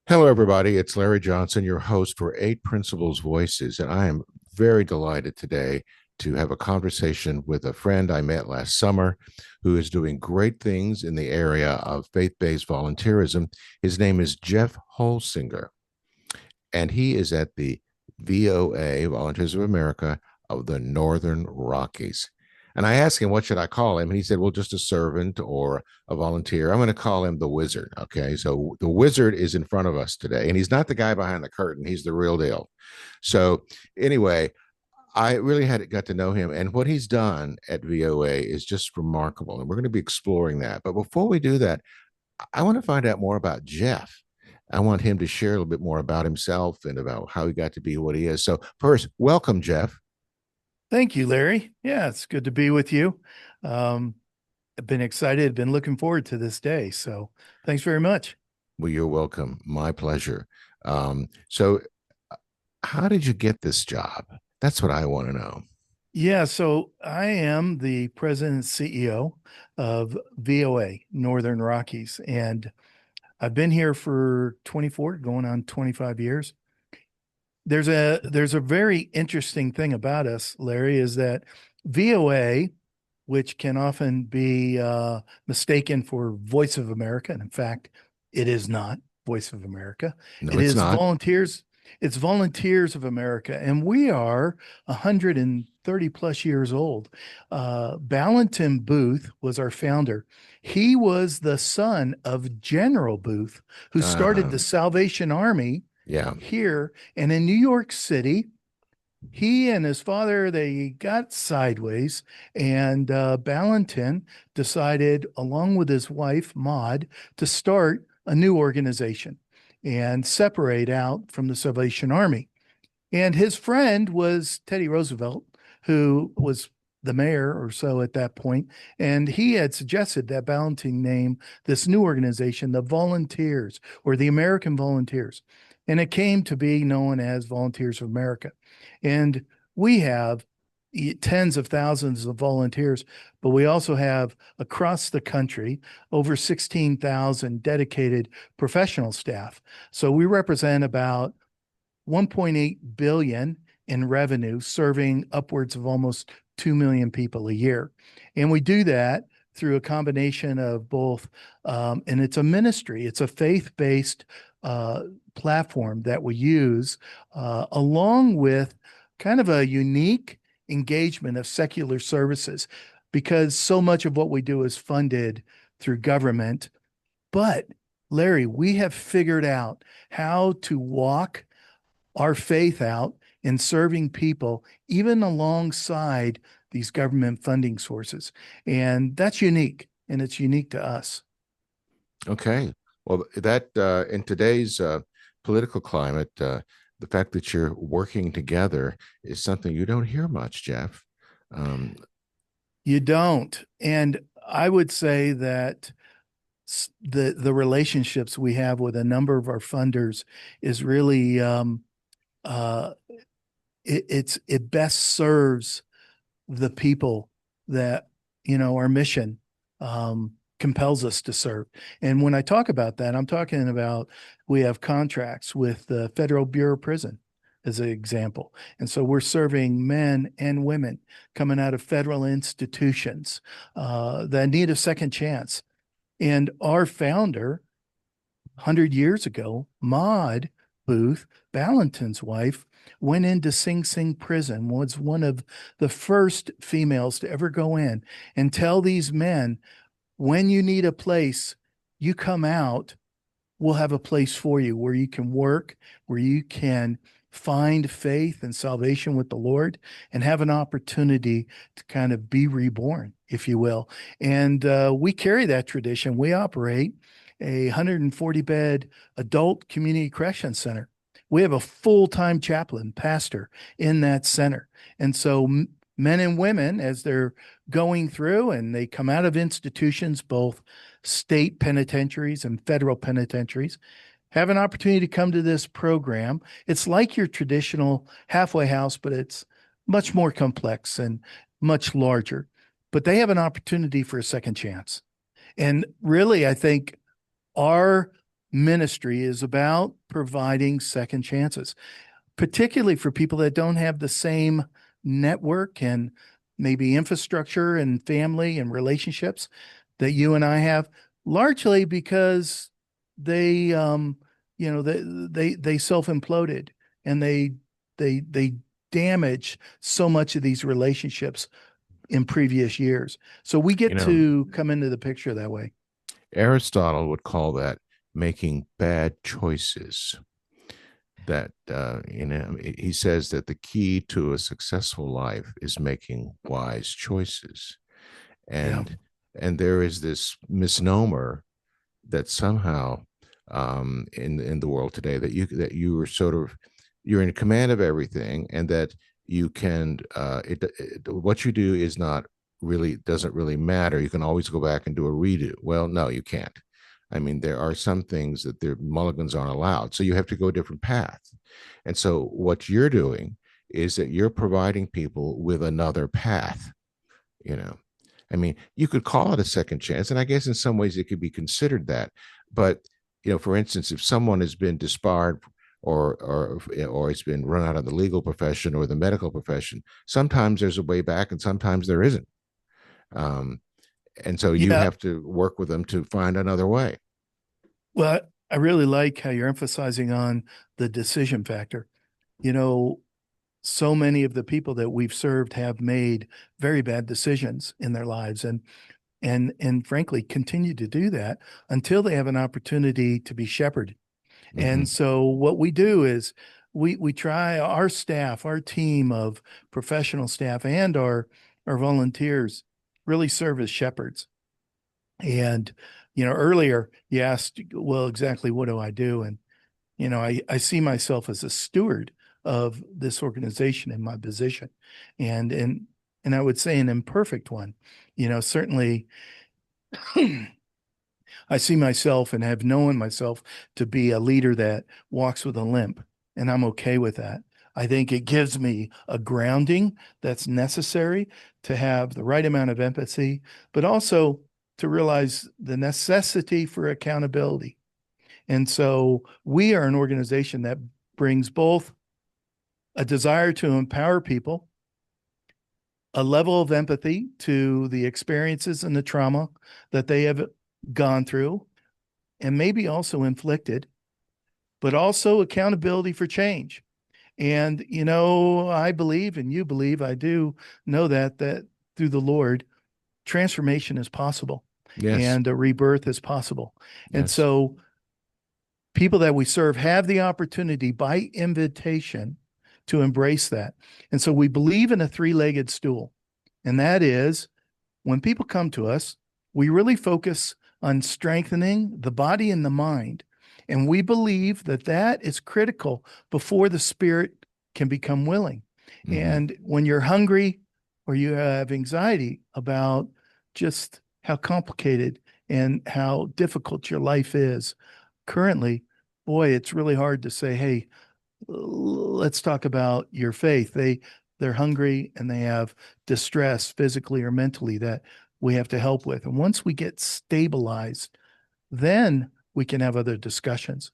Hello, everybody. It's Larry Johnson, your host for Eight Principles Voices. And I am very delighted today to have a conversation with a friend I met last summer who is doing great things in the area of faith based volunteerism. His name is Jeff Holsinger, and he is at the VOA, Volunteers of America, of the Northern Rockies. And I asked him, what should I call him? And he said, well, just a servant or a volunteer. I'm going to call him the wizard. Okay. So the wizard is in front of us today, and he's not the guy behind the curtain. He's the real deal. So, anyway, I really got to know him, and what he's done at VOA is just remarkable. And we're going to be exploring that. But before we do that, I want to find out more about Jeff. I want him to share a little bit more about himself and about how he got to be what he is. So, first, welcome, Jeff. Thank you, Larry. Yeah, it's good to be with you. Um, I've been excited, been looking forward to this day. So thanks very much. Well, you're welcome. My pleasure. So, how did you get this job? That's what I want to know. Yeah, so I am the president and CEO of VOA, Northern Rockies, and I've been here for 24, going on 25 years. There's a very interesting thing about us, Larry, is that VOA, which can often be mistaken for Voice of America, and in fact, it is not Voice of America. No, It it's is not. volunteers. It's Volunteers of America, and we are 130 plus years old. Ballantyne Booth was our founder. He was the son of General Booth, who started the Um, Salvation Army yeah. here. And in New York City, he and his father, they got sideways, and Ballantyne decided, along with his wife Maud, to start a new organization and separate out from the Salvation Army. And his friend was Teddy Roosevelt, who was the mayor or so at that point, and he had suggested that Ballantyne name this new organization the Volunteers, or the American Volunteers, and it came to be known as Volunteers of America. And we have tens of thousands of volunteers, but we also have across the country over 16,000 dedicated professional staff. So we represent about 1.8 billion in revenue, serving upwards of almost 2 million people a year. And we do that through a combination of both, and it's a ministry, it's a faith-based platform that we use, along with kind of a unique engagement of secular services, because so much of what we do is funded through government. But Larry, we have figured out how to walk our faith out in serving people, even alongside these government funding sources. And that's unique, and it's unique to us. Okay. Well, that in today's political climate, the fact that you're working together is something you don't hear much, Jeff. Um, You don't. And I would say that the relationships we have with a number of our funders is really uh, it best serves the people that our mission compels us to serve. And when I talk about that, I'm talking about we have contracts with the Federal Bureau of Prison as an example. And so we're serving men and women coming out of federal institutions that need a second chance. And our founder, 100 years ago, Maud Booth, Ballantyne's wife, went into Sing Sing prison, was one of the first females to ever go in and tell these men, when you need a place, you come out, we'll have a place for you where you can work, where you can find faith and salvation with the Lord and have an opportunity to kind of be reborn, if you will. And we carry that tradition. We operate a 140 bed adult community correction center. We have a full-time chaplain pastor in that center. And so men and women, as they're going through and they come out of institutions, both state penitentiaries and federal penitentiaries, have an opportunity to come to this program. It's like your traditional halfway house, but it's much more complex and much larger. But they have an opportunity for a second chance. And really, I think our ministry is about providing second chances, particularly for people that don't have the same network and maybe infrastructure and family and relationships that you and I have, largely because they, they self imploded and they damage so much of these relationships in previous years. So we You get know, to come into the picture that way. Aristotle would call that making bad choices. That he says that the key to a successful life is making wise choices, Yeah. and there is this misnomer that somehow in the world today that you are sort of you're in command of everything, and that you can what you do is not really doesn't really matter. You can always go back and do a redo. Well, no, you can't. I mean, there are some things that the mulligans aren't allowed, so you have to go a different path. And so what you're doing is that you're providing people with another path. you know I mean, you could call it a second chance, and I guess in some ways it could be considered that. But for instance, if someone has been disbarred or it's been run out of the legal profession or the medical profession, sometimes there's a way back, and sometimes there isn't. Um, and so you Yeah. have to work with them to find another way. Well, I really like how you're emphasizing on the decision factor. You know, so many of the people that we've served have made very bad decisions in their lives and frankly continue to do that until they have an opportunity to be shepherded. Mm-hmm. And so what we do is we try our staff, our team of professional staff and our volunteers really serve as shepherds. And earlier you asked, well, exactly what do I do? And I see myself as a steward of this organization in my position, and I would say an imperfect one. Certainly, I see myself and have known myself to be a leader that walks with a limp, and I'm okay with that. I think it gives me a grounding that's necessary to have the right amount of empathy, but also to realize the necessity for accountability. And so we are an organization that brings both a desire to empower people, a level of empathy to the experiences and the trauma that they have gone through and maybe also inflicted, but also accountability for change. And, I believe, and you believe, I do know that through the Lord, transformation is possible Yes. and a rebirth is possible. And Yes. so people that we serve have the opportunity by invitation to embrace that. And so we believe in a three-legged stool. And that is when people come to us, we really focus on strengthening the body and the mind. And we believe that that is critical before the spirit can become willing. Mm-hmm. And when you're hungry or you have anxiety about just how complicated and how difficult your life is currently, boy, it's really hard to say, hey, let's talk about your faith. They're hungry and they have distress physically or mentally that we have to help with. And once we get stabilized, then we can have other discussions.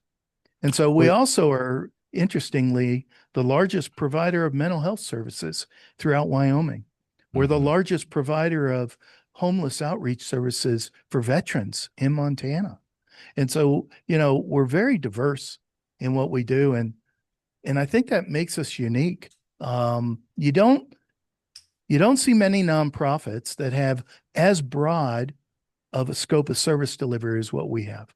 And so we Well, also are, interestingly, the largest provider of mental health services throughout Wyoming. We're the mm-hmm. largest provider of homeless outreach services for veterans in Montana. And so, we're very diverse in what we do. And I think that makes us unique. You don't see many nonprofits that have as broad of a scope of service delivery as what we have.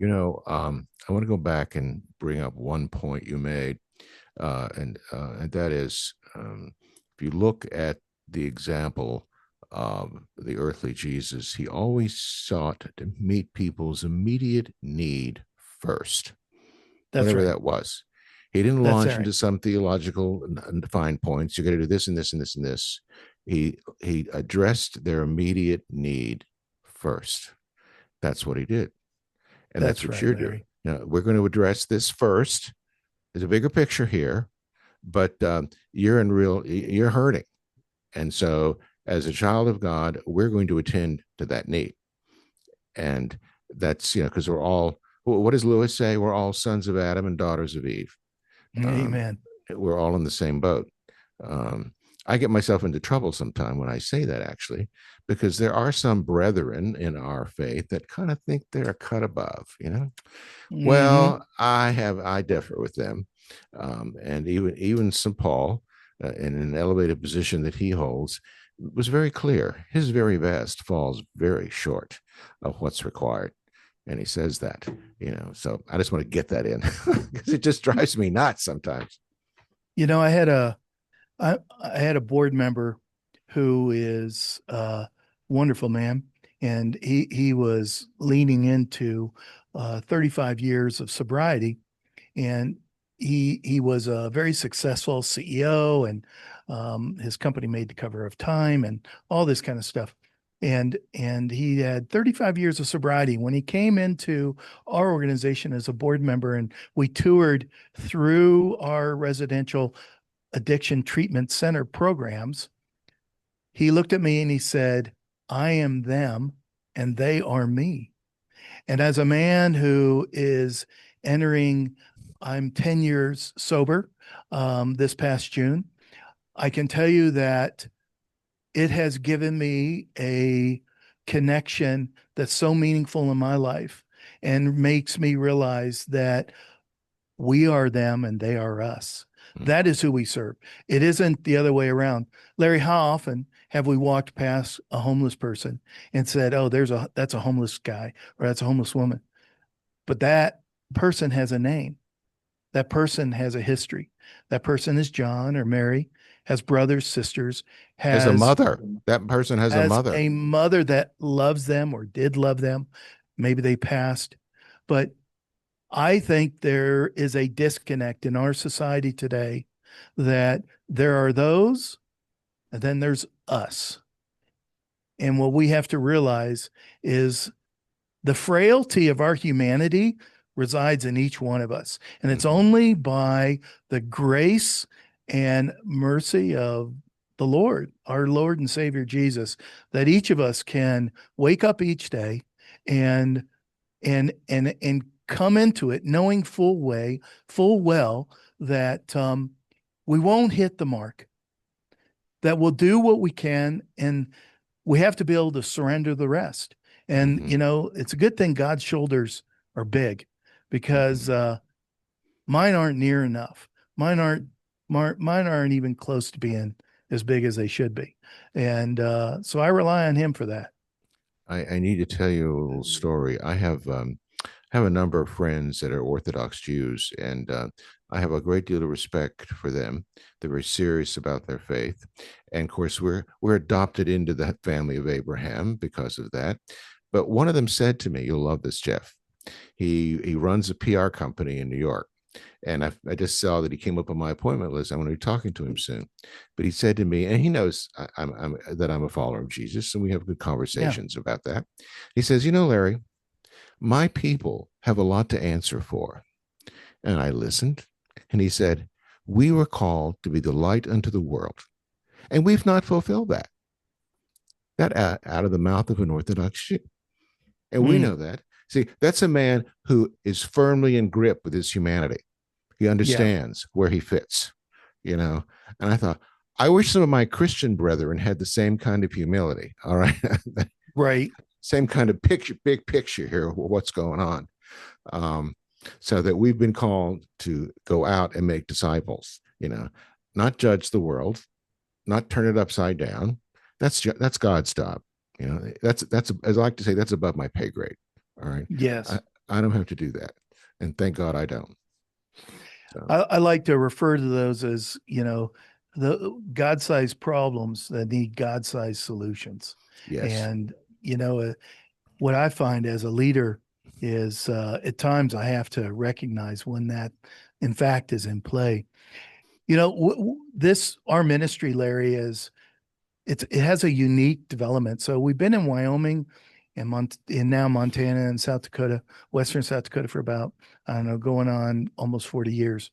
I want to go back and bring up one point you made, and that is, if you look at the example of the earthly Jesus, he always sought to meet people's immediate need first, That's whatever right. that was. He didn't That's launch right. into some theological defined points. You got to do this and this and this and this. He addressed their immediate need first. That's what he did, and that's That's what right, you're doing. Larry. We're going to address this first. There's a bigger picture here, but you're hurting, and so as a child of God, we're going to attend to that need, and that's because what does Lewis say? We're all sons of Adam and daughters of Eve. Um, Amen. we're all in the same boat. Um, I get myself into trouble sometime when I say that, actually, because there are some brethren in our faith that kind of think they're a cut above, you know. Hmm. Well, I differ with them, and even St. Paul, in an elevated position that he holds, was very clear. His very best falls very short of what's required, and he says that, you know. So I just want to get that in because it just drives me nuts sometimes. You know, I had a board member who is a wonderful man, and he was leaning into 35 years of sobriety, and he was a very successful CEO, and his company made the cover of Time and all this kind of stuff. And he had 35 years of sobriety. When he came into our organization as a board member, and we toured through our residential addiction treatment center programs, he looked at me and he said, I am them and they are me. And as a man who is entering, I'm 10 years sober this past June, I can tell you that it has given me a connection that's so meaningful in my life and makes me realize that we are them and they are us. Mm. That is who we serve. It isn't the other way around. Larry, how often have we walked past a homeless person and said, "Oh, that's a homeless guy or that's a homeless woman." But that person has a name. That person has a history. That person is John or Mary, has brothers, sisters, As a has mother, that person has a mother. a mother that loves them or did love them. Maybe they passed. But I think there is a disconnect in our society today that there are those, and then there's us. And what we have to realize is the frailty of our humanity resides in each one of us. And it's Mhm. only by the grace and mercy of the Lord, our Lord and Savior Jesus, that each of us can wake up each day and and come into it knowing full well that we won't hit the mark, that we'll do what we can, and we have to be able to surrender the rest. And Mhm. you know, it's a good thing God's shoulders are big, because Mhm. mine aren't near enough. Mine aren't mine aren't even close to being as big as they should be, and so I rely on Him for that. I need to tell you a little story. I have a number of friends that are Orthodox Jews, and I have a great deal of respect for them. They're very serious about their faith, and of course, we're adopted into the family of Abraham because of that. But one of them said to me, "You'll love this, Jeff." He runs a PR company in New York, and I just saw that he came up on my appointment list. I'm going to be talking to him soon. But he said to me, and he knows that I'm a follower of Jesus, and we have good Yeah. conversations about that. He says, "You know, Larry, my people have a lot to answer for." And I listened, and he said, "We were called to be the light unto the world, and we've not fulfilled that." That out of the mouth of an Orthodox Jew. And we Mm, know that. See, that's a man who is firmly in grip with his humanity. He yeah. understands where he fits, you know. And I thought, I wish some of my Christian brethren had the same kind of humility. All right. Right. Same kind of picture, big picture here of what's going on. Um, so that we've been called to go out and make disciples, you know, not judge the world, not turn it upside down. That's God's job. You know, that's as I like to say, that's above my pay grade. All right. I, Yes. I don't have to do that. And thank God I don't. So I like to refer to those as, the God-sized problems that need God-sized solutions. yes. And, you know, what I find as a leader is at times I have to recognize when that, in fact, is in play. This, our ministry, Larry, it has a unique development. So we've been in Wyoming and now Montana and South Dakota, Western South Dakota for about, I don't know, going on almost 40 years.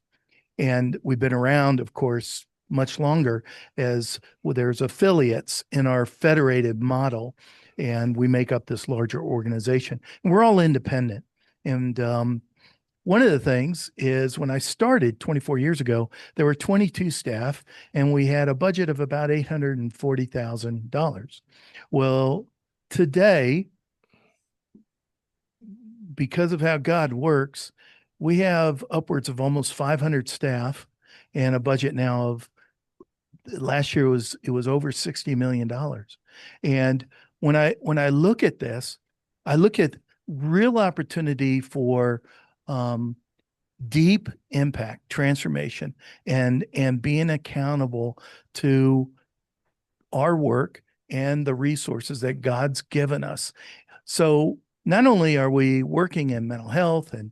And we've been around, of course, much longer, as well, there's affiliates in our federated model, and we make up this larger organization. And we're all independent. And one of the things is when I started 24 years ago, there were 22 staff and we had a budget of about $840,000. Well, today, because of how God works, we have upwards of almost 500 staff and a budget now of last year it was over $60 million. And when I look at this, I look at real opportunity for um, deep impact transformation and being accountable to our work and the resources that God's given us. So not only are we working in mental health and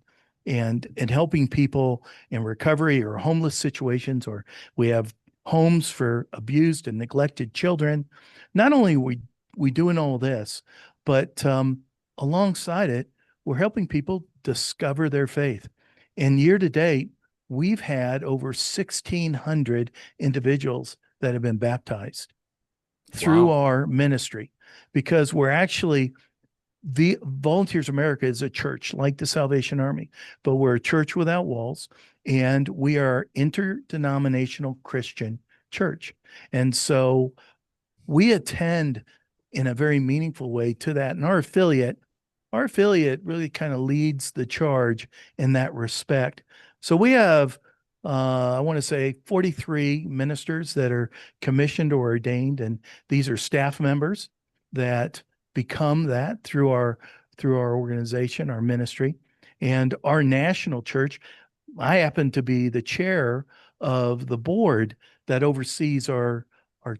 helping people in recovery or homeless situations, or we have homes for abused and neglected children. Not only are we doing all this, but alongside it, we're helping people discover their faith. And year to date, we've had over 1,600 individuals that have been baptized through Wow. our ministry, because we're actually the Volunteers America is a church like the Salvation Army, but we're a church without walls, and we are interdenominational Christian church. And so we attend in a very meaningful way to that. And our affiliate really kind of leads the charge in that respect. So we have, I want to say 43 ministers that are commissioned or ordained, and these are staff members that become that through our organization, our ministry, and our national church. I happen to be the chair of the board that oversees our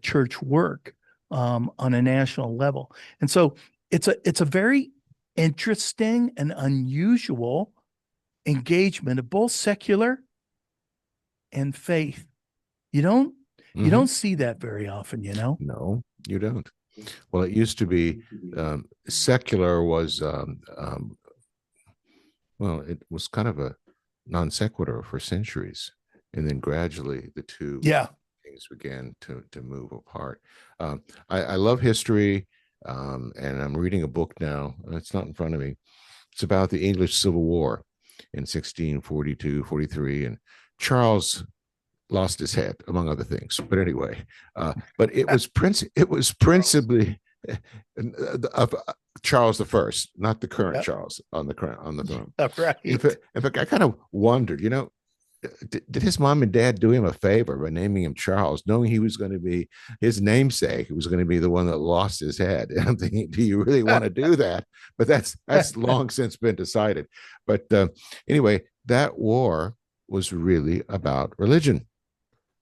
church work on a national level. And so it's a very interesting and unusual engagement of both secular and faith. You don't you Hmm. don't see that very often, you know? No, you don't. Well, it used to be secular was well, it was kind of a non sequitur for centuries, and then gradually the two Yeah. things began to move apart. I love history, and I'm reading a book now. It's not in front of me. It's about the English Civil War in 1642, 43, and Charles lost his head, among other things. But anyway, but it was principally of Charles the First, not the current Yep. Charles on the throne. Right. In fact, I kind of wondered, did his mom and dad do him a favor by naming him Charles, knowing he was going to be his namesake, who was going to be the one that lost his head? And I'm thinking, do you really want to do that? But that's long since been decided. But anyway, that war was really about religion.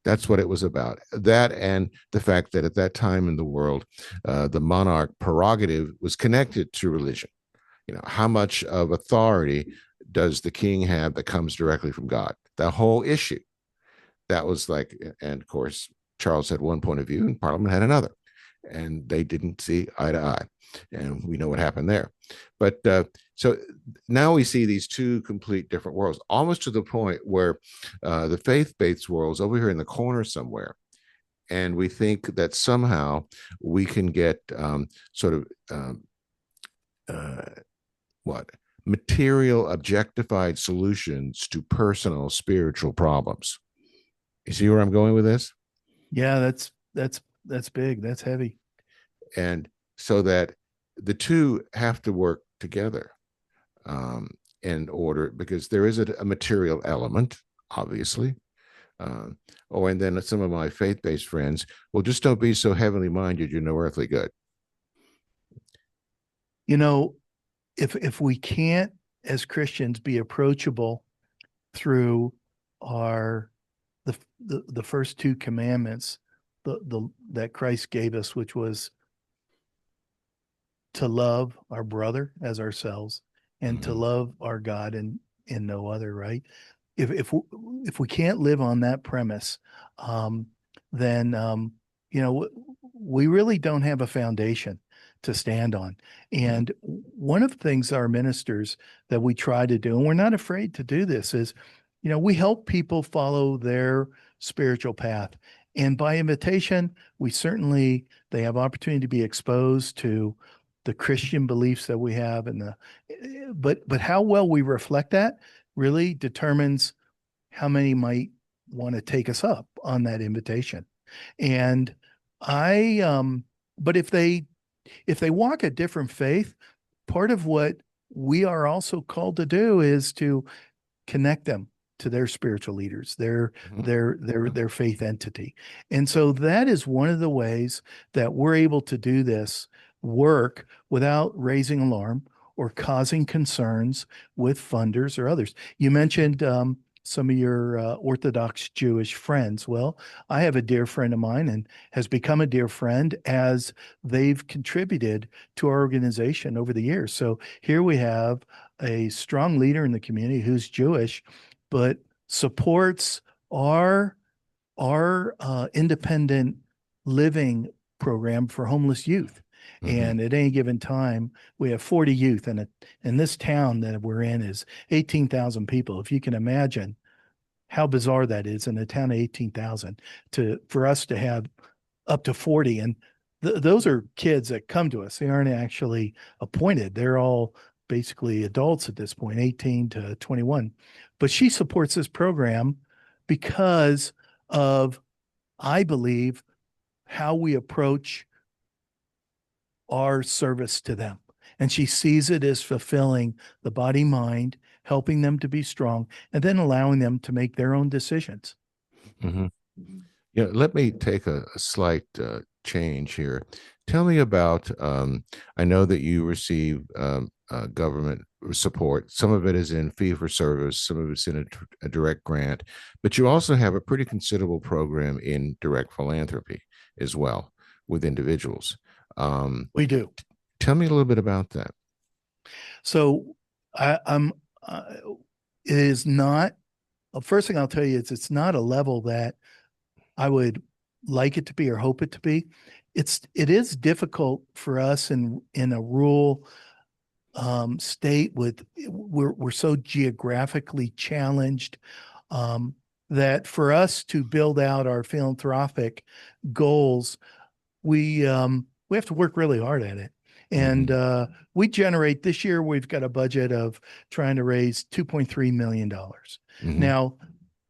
That's what it was about. That and the fact that at that time in the world, the monarch prerogative was connected to religion. How much of authority does the king have that comes directly from God? The whole issue. That was like, and of course, Charles had one point of view and Parliament had another. And they didn't see eye to eye. And we know what happened there. But so now we see these two complete different worlds, almost to the point where the faith-based world is over here in the corner somewhere. And we think that somehow we can get sort of what material objectified solutions to personal spiritual problems. You see where I'm going with this? Yeah, that's big. That's heavy. And so that the two have to work together um, in order, because there is a material element, obviously. And then some of my faith-based friends, well, just don't be so heavenly minded, you're no earthly good. You know, if we can't as Christians be approachable through our the first two commandments, the that Christ gave us, which was to love our brother as ourselves and to Mm-hmm. love our God and no other, right? If we can't live on that premise, then we really don't have a foundation to stand on. And one of the things our ministers that we try to do, and we're not afraid to do this, is we help people follow their spiritual path. And by invitation, they have opportunity to be exposed to the Christian beliefs that we have, and but how well we reflect that really determines how many might want to take us up on that invitation. And I but if they walk a different faith, part of what we are also called to do is to connect them to their spiritual leaders, Mhm. their faith entity. And so that is one of the ways that we're able to do this work without raising alarm or causing concerns with funders or others. You mentioned some of your Orthodox Jewish friends. Well, I have a dear friend of mine and has become a dear friend as they've contributed to our organization over the years. So here we have a strong leader in the community who's Jewish, but supports our independent living program for homeless youth. Mhm. And at any given time, we have 40 youth, and this town that we're in is 18,000 people. If you can imagine how bizarre that is in a town of 18,000 to for us to have up to 40. And those are kids that come to us. They aren't actually appointed. They're all basically adults at this point, 18 to 21. But she supports this program because of, I believe, how we approach our service to them. And she sees it as fulfilling the body mind, helping them to be strong, and then allowing them to make their own decisions. Mhm. Yeah, let me take a slight change here. Tell me about. I know that you receive government support. Some of it is in fee for service, some of it's in a direct grant, but you also have a pretty considerable program in direct philanthropy as well with individuals. Um, We do. Tell me a little bit about that. So I'm, it is not, the first thing I'll tell you is it's not a level that I would like it to be or hope it to be. It is difficult for us in a rural state with we're so geographically challenged um, that for us to build out our philanthropic goals, we have to work really hard at it. And Hmm. we generate this year, we've got a budget of trying to raise $2.3 million. Hmm. Now,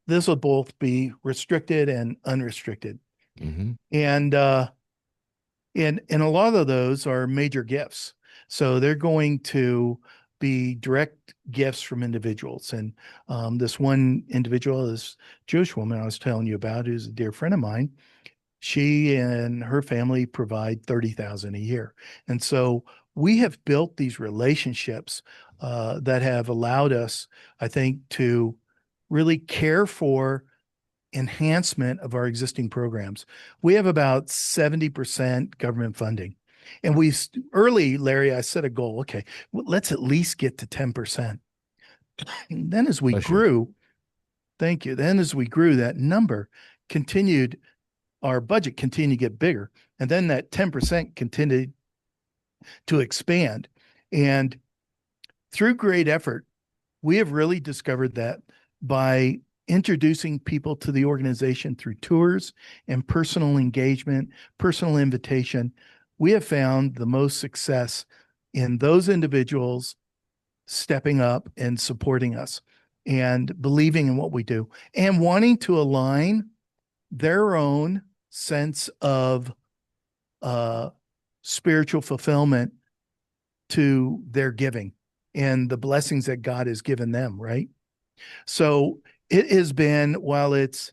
this will both be restricted and unrestricted. Hmm. And and a lot of those are major gifts. So they're going to be direct gifts from individuals. And this one individual, this Jewish woman I was telling you about, who's a dear friend of mine, she and her family provide 30,000 a year. And so we have built these relationships that have allowed us, I think, to really care for enhancement of our existing programs. We have about 70% government funding. And we early, Larry, I set a goal. Okay, let's at least get to 10%. And then as we Bless you. grew, thank you. Then as we grew, that number continued, our budget continued to get bigger. And then that 10% continued to expand. And through great effort, we have really discovered that by introducing people to the organization through tours and personal engagement, personal invitation, we have found the most success in those individuals stepping up and supporting us and believing in what we do and wanting to align their own sense of uh, spiritual fulfillment to their giving and the blessings that God has given them, right? So it has been, while it's,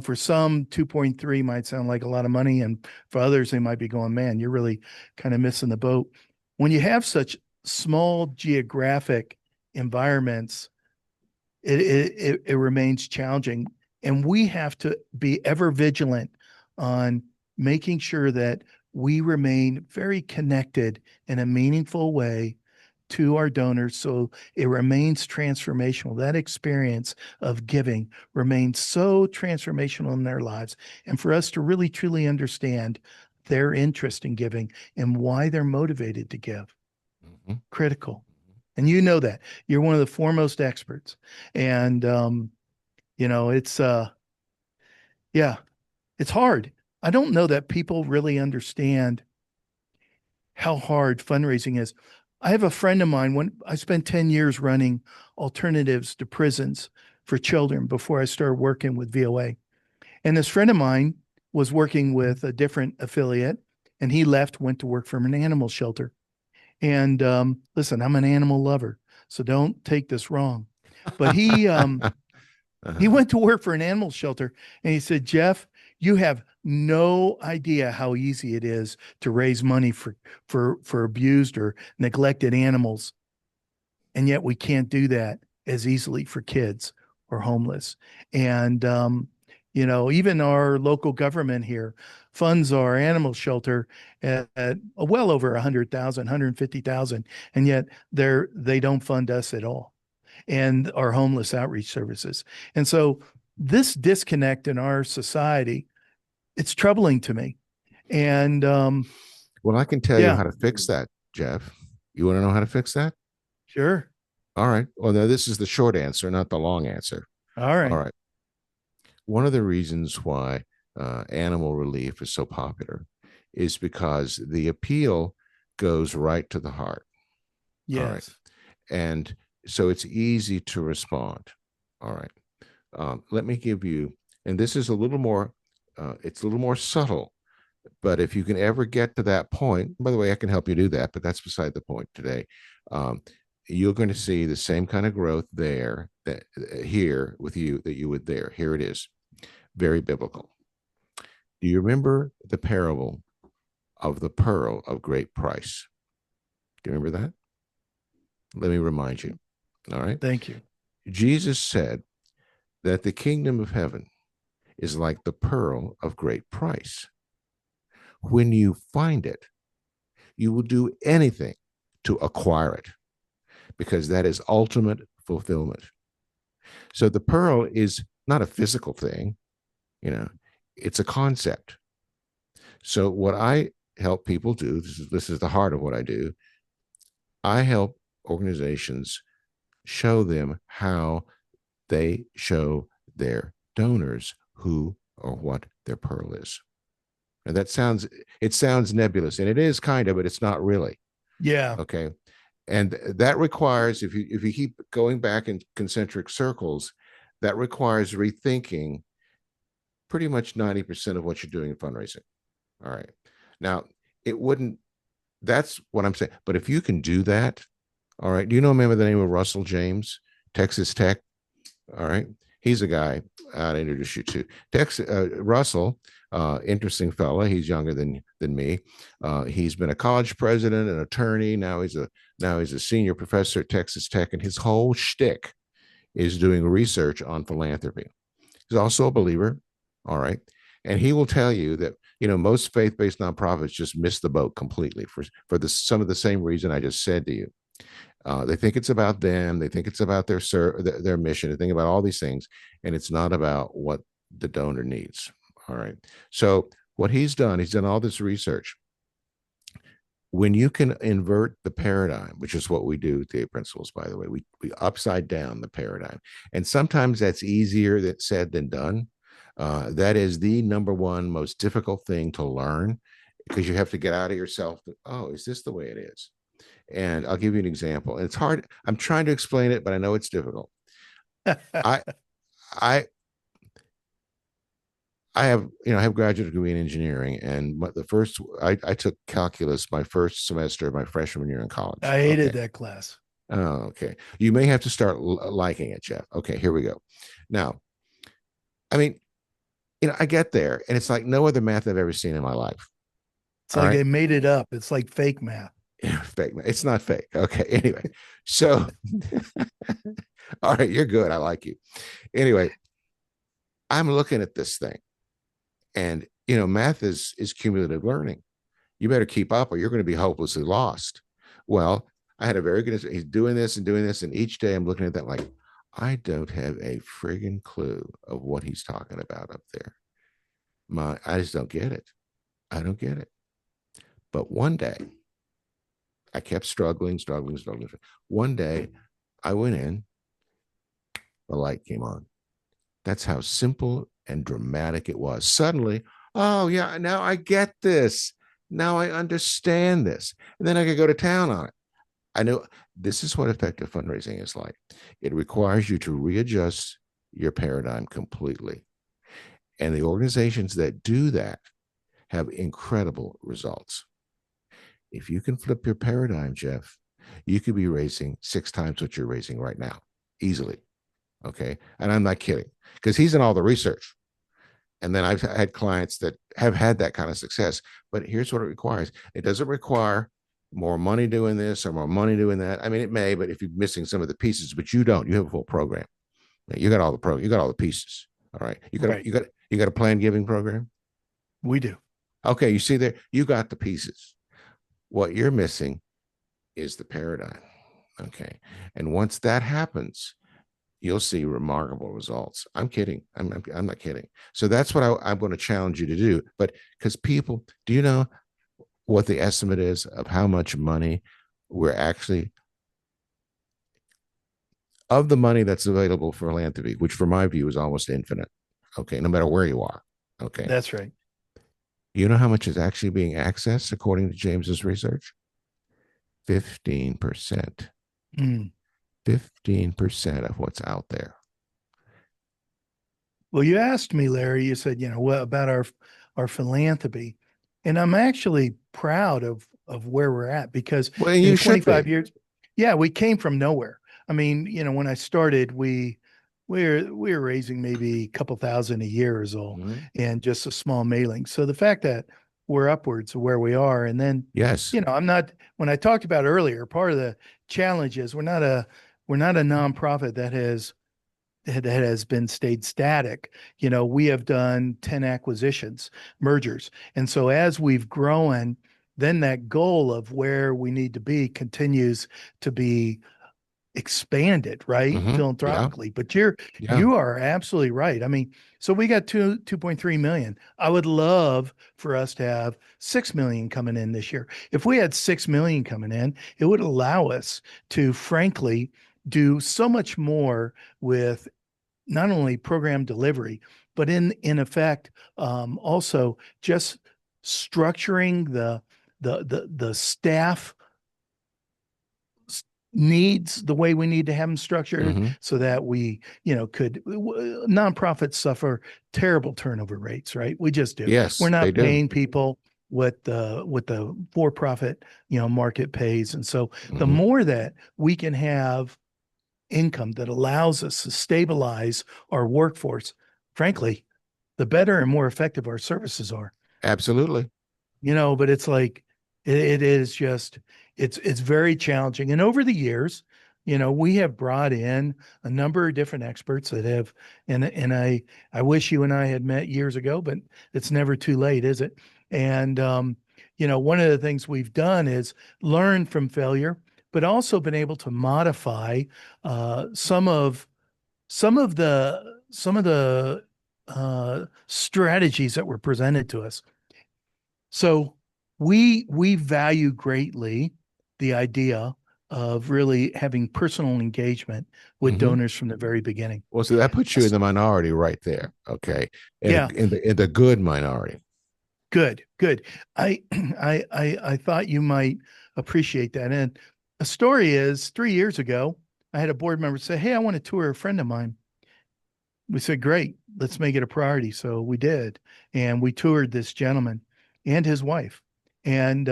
for some 2.3 might sound like a lot of money, and for others, they might be going, man, you're really kind of missing the boat. When you have such small geographic environments, it remains challenging. And we have to be ever vigilant on making sure that we remain very connected in a meaningful way to our donors so it remains transformational. That experience of giving remains so transformational in their lives. And for us to really truly understand their interest in giving and why they're motivated to give, Hmm. critical. And you know that. You're one of the foremost experts. And it's yeah, it's hard. I don't know that people really understand how hard fundraising is. I have a friend of mine, when I spent 10 years running alternatives to prisons for children before I started working with VOA. And this friend of mine was working with a different affiliate, and he left, went to work for an animal shelter. And listen, I'm an animal lover, so don't take this wrong. But he Uh-huh. went to work for an animal shelter, and he said, Jeff, you have no idea how easy it is to raise money for abused or neglected animals, and yet we can't do that as easily for kids or homeless. And even our local government here funds our animal shelter at well over 100,000, 150,000, and yet they don't fund us at all, and our homeless outreach services. And so this disconnect in our society, it's troubling to me. And Well, I can tell you yeah, how to fix that, Jeff. You want to know how to fix that? sure. All right. Well, now this is the short answer, not the long answer. All All right. right. One of the reasons why animal relief is so popular is because the appeal goes right to the heart. All right. Yes. And so it's easy to respond. All right. Let me give you, and this is a little more, it's a little more subtle, but if you can ever get to that point, by the way, I can help you do that, but that's beside the point today. Um, you're going to see the same kind of growth there that here with you that you would there. Here it is, very biblical. Do you remember the parable of the pearl of great price? Do you remember that? Let me remind you. All right. Thank you. Jesus said that the kingdom of heaven is like the pearl of great price. When you find it, you will do anything to acquire it because that is ultimate fulfillment. So the pearl is not a physical thing, you know, it's a concept. So what I help people do, this is the heart of what I do. I help organizations show them how they show their donors who or what their pearl is. And it sounds nebulous, and it is kind of, but it's not really. Yeah. Okay. And that requires, if you keep going back in concentric circles, that requires rethinking pretty much 90% of what you're doing in fundraising. All right. Now, it wouldn't, that's what I'm saying. But if you can do that, all right. Do you know a man by the name of Russell James, Texas Tech? All right. He's a guy I'd introduce you to. Russell, interesting fella. He's younger than me. He's been a college president, an attorney. Now he's a senior professor at Texas Tech, and his whole shtick is doing research on philanthropy. He's also a believer. All right. And he will tell you that, most faith-based nonprofits just miss the boat completely for some of the same reason I just said to you. They think it's about them. They think it's about their mission. They think about all these things, and it's not about what the donor needs. All right. So what he's done all this research. When you can invert the paradigm, which is what we do with the eight principles, by the way, we upside down the paradigm, and sometimes that's easier said than done. That is the number one most difficult thing to learn because you have to get out of yourself. Oh, is this the way it is? And I'll give you an example. And it's hard. I'm trying to explain it, but I know it's difficult. I I I have graduate degree in engineering, and I took calculus my first semester of my freshman year in college. I hated Okay. that class. Oh, okay. You may have to start liking it, Jeff. Okay, here we go. Now, I mean, I get there, and it's like no other math I've ever seen in my life. It's All like right. they made it up. It's like fake math. Fake. It's not fake. Okay. Anyway, so all right, you're good. I like you. Anyway, I'm looking at this thing, and math is cumulative learning. You better keep up, or you're going to be hopelessly lost. Well, I had a very good. He's doing this and doing this, and each day I'm looking at that like I don't have a friggin' clue of what he's talking about up there. I just don't get it. I don't get it. But one day, I kept struggling, struggling, struggling. One day, I went in, the light came on. That's how simple and dramatic it was. Suddenly, oh, yeah, now I get this. Now I understand this. And then I could go to town on it. I know this is what effective fundraising is like. It requires you to readjust your paradigm completely. And the organizations that do that have incredible results. If you can flip your paradigm, Jeff, you could be raising 6 times what you're raising right now, easily. Okay. And I'm not kidding, because he's in all the research. And then I've had clients that have had that kind of success. But here's what it requires: it doesn't require more money doing this or more money doing that. I mean, it may, but if you're missing some of the pieces, but you don't, you have a full program. You got all you got all the pieces. All right. Right. You got a planned giving program. We do. Okay. You see there, you got the pieces. What you're missing is the paradigm. Okay. And once that happens, you'll see remarkable results. I'm kidding. I'm not kidding. So that's what I'm going to challenge you to do. But because people, do you know what the estimate is of how much money we're actually, of the money that's available for philanthropy, which for my view is almost infinite. Okay. No matter where you are. Okay. That's right. You know how much is actually being accessed according to James's research? 15%. Mm. 15% of what's out there. Well, you asked me, Larry, you said, what about our philanthropy? And I'm actually proud of where we're at, because Well, in you should 25 be. years, yeah, we came from nowhere. I mean, when I started, we were raising maybe a couple thousand a year is all, Mhm. and just a small mailing. So the fact that we're upwards of where we are, and then, Yes. I'm not, when I talked about earlier, part of the challenge is we're not a nonprofit that has been stayed static. We have done 10 acquisitions, mergers. And so as we've grown, then that goal of where we need to be continues to be expanded, right? Yeah. Philanthropically. But you Yeah. you are absolutely right. I mean, so we got 2.3 million. I would love for us to have 6 million coming in this year. If we had 6 million coming in, it would allow us to frankly do so much more with not only program delivery, but in effect, also just structuring the staff needs the way we need to have them structured, hmm so that we, could, nonprofits suffer terrible turnover rates, right? We just do. We're Yes, they not do. paying people what the for-profit, market pays. And so the hmm more that we can have income that allows us to stabilize our workforce, frankly, the better and more effective our services are. Absolutely. But it's like it is just it's very challenging. And over the years, we have brought in a number of different experts that have, and I wish you and I had met years ago, but it's never too late, is it? And one of the things we've done is learn from failure, but also been able to modify some of the strategies that were presented to us. So we value greatly the idea of really having personal engagement with hmm donors from the very beginning. Well, so that puts you in the minority right there. Okay, Yeah, in the good minority. good, good. I thought you might appreciate that. And a story is 3 years ago, I had a board member say, "Hey, I want to tour a friend of mine." We said, "Great, let's make it a priority." So we did, and we toured this gentleman and his wife. And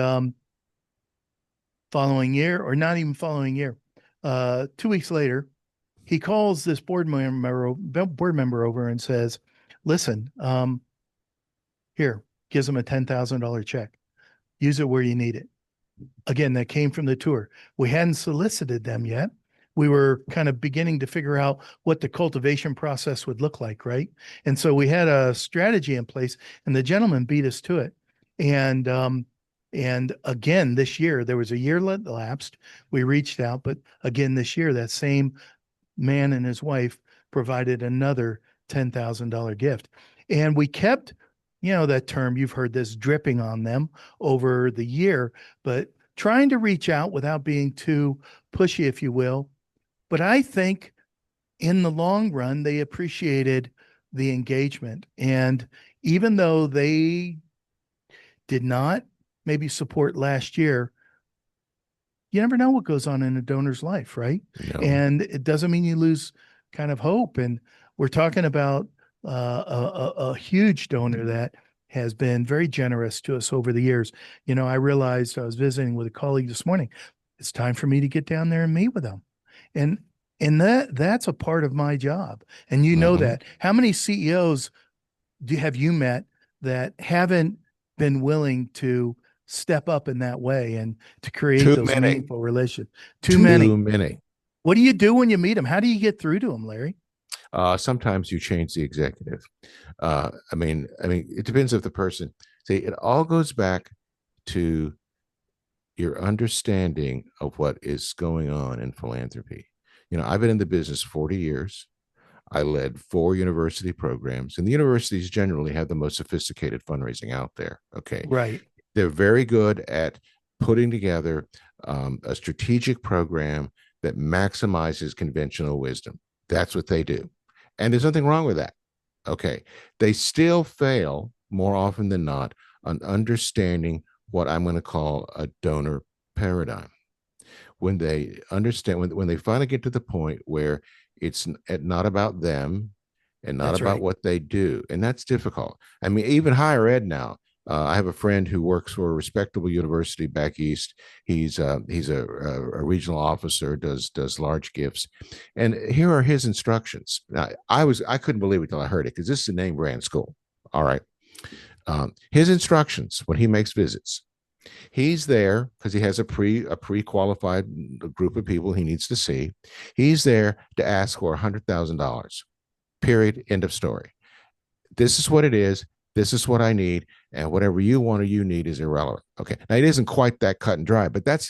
following year, or not even following year, 2 weeks later, he calls this board member over and says, "Listen, here," gives him a $10,000 check. "Use it where you need it." Again, that came from the tour. We hadn't solicited them yet. We were kind of beginning to figure out what the cultivation process would look like, right? And so we had a strategy in place, and the gentleman beat us to it. And again, this year there was a year lapsed. We reached out, but again this year, that same man and his wife provided another $10,000 gift, and we kept, that term, you've heard this, dripping on them over the year, but trying to reach out without being too pushy, if you will. But I think in the long run, they appreciated the engagement. And even though they did not maybe support last year, you never know what goes on in a donor's life, right? No. And it doesn't mean you lose kind of hope. And we're talking about a huge donor that has been very generous to us over the years. I realized I was visiting with a colleague this morning. It's time for me to get down there and meet with them. And that's a part of my job. And you know Hmm. that. How many CEOs have you met that haven't been willing to step up in that way and to create Too those many. meaningful relationships? Too Too many. many. What do you do when you meet them? How do you get through to them, Larry? Sometimes you change the executive. I mean, it depends if the person. See, it all goes back to your understanding of what is going on in philanthropy. I've been in the business 40 years. I led 4 university programs, and the universities generally have the most sophisticated fundraising out there. Okay. Right. They're very good at putting together a strategic program that maximizes conventional wisdom. That's what they do. And there's nothing wrong with that. Okay. They still fail more often than not on understanding what I'm going to call a donor paradigm. When they understand, when they finally get to the point where it's not about them and not That's about right. what they do, and that's difficult. I mean, even higher ed now. I have a friend who works for a respectable university back east. He's a regional officer, does large gifts, and here are his instructions. Now, I couldn't believe it till I heard it because this is a name brand school. All right, his instructions when he makes visits. He's there because he has a pre-qualified group of people he needs to see. He's there to ask for $100,000. Period. End of story. This is what it is. This is what I need, and whatever you want or you need is irrelevant. Okay. Now it isn't quite that cut and dry, but that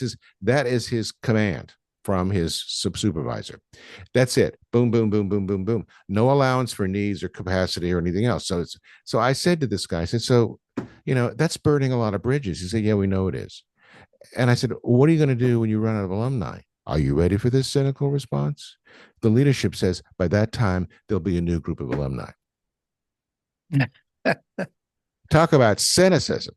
is his command from his supervisor. That's it. Boom, boom, boom, boom, boom, boom. No allowance for needs or capacity or anything else. So I said to this guy, I said, so that's burning a lot of bridges. He said, yeah, we know it is. And I said, what are you going to do when you run out of alumni? Are you ready for this cynical response? The leadership says by that time, there'll be a new group of alumni. Talk about cynicism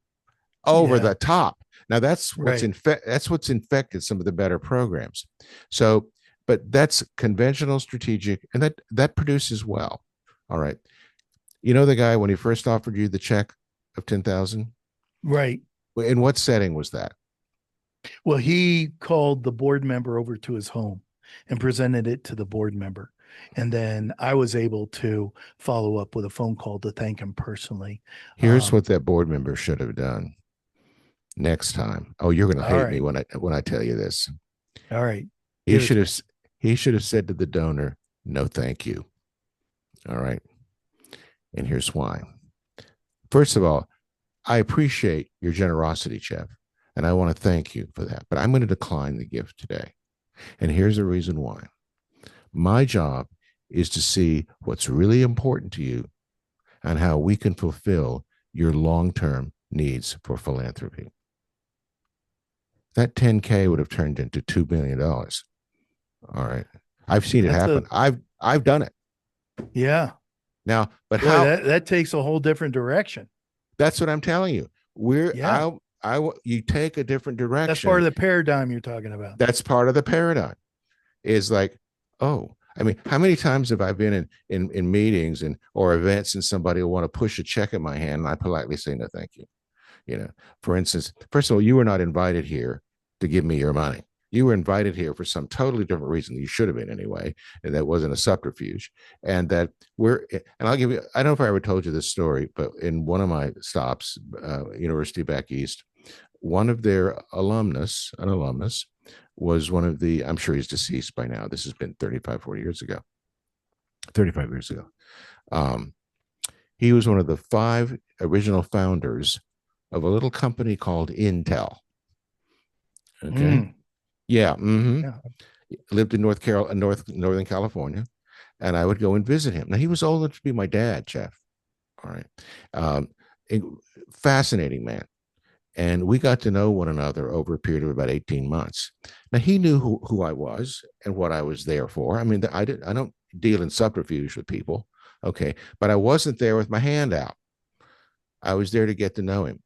over Yeah. the top. Now Right. that's what's infected some of the better programs. So, but that's conventional, strategic, and that produces well. All right. The guy when he first offered you the check of 10,000. Right. In what setting was that? Well, he called the board member over to his home and presented it to the board member. And then I was able to follow up with a phone call to thank him personally. Here's Um, what that board member should have done next time. Oh, you're going to all hate me right. when I tell you this. All right. He Give it should to have me. he should have said to the donor, "No, thank you." All right. And here's why. First of all, I appreciate your generosity, Jeff, and I want to thank you for that. But I'm going to decline the gift today. And here's the reason why. My job is to see what's really important to you and how we can fulfill your long-term needs for philanthropy. That 10K would have turned into $2 million. All right. I've seen it That's happen. a, I've done it. yeah. Now, but Boy, how that takes a whole different direction. that's what I'm telling you. We're Yeah. you take a different That's part direction. of the paradigm you're talking about. That's part of the paradigm. Is like, oh, I mean, how many times have I been in meetings and or events and somebody will want to push a check in my hand and I politely say no, thank you. For instance, first of all, you were not invited here to give me your money. You were invited here for some totally different reason. You should have been anyway, and that wasn't a subterfuge. And that and I'll give you. I don't know if I ever told you this story, but in one of my stops, university back east, one of their an alumnus, was one of the. I'm sure he's deceased by now. This has been 35, 40 years ago. 35 years ago. Um, he was one of the 5 original founders of a little company called Intel. Okay. Mm, Yeah. Mm-hmm. yeah. Lived in Northern California, and I would go and visit him. Now he was old enough to be my dad, Jeff. All right. Um, Fascinating man. And we got to know one another over a period of about 18 months. Now he knew who I was and what I was there for. I mean, I don't deal in subterfuge with people. Okay. But I wasn't there with my hand out. I was there to get to know him.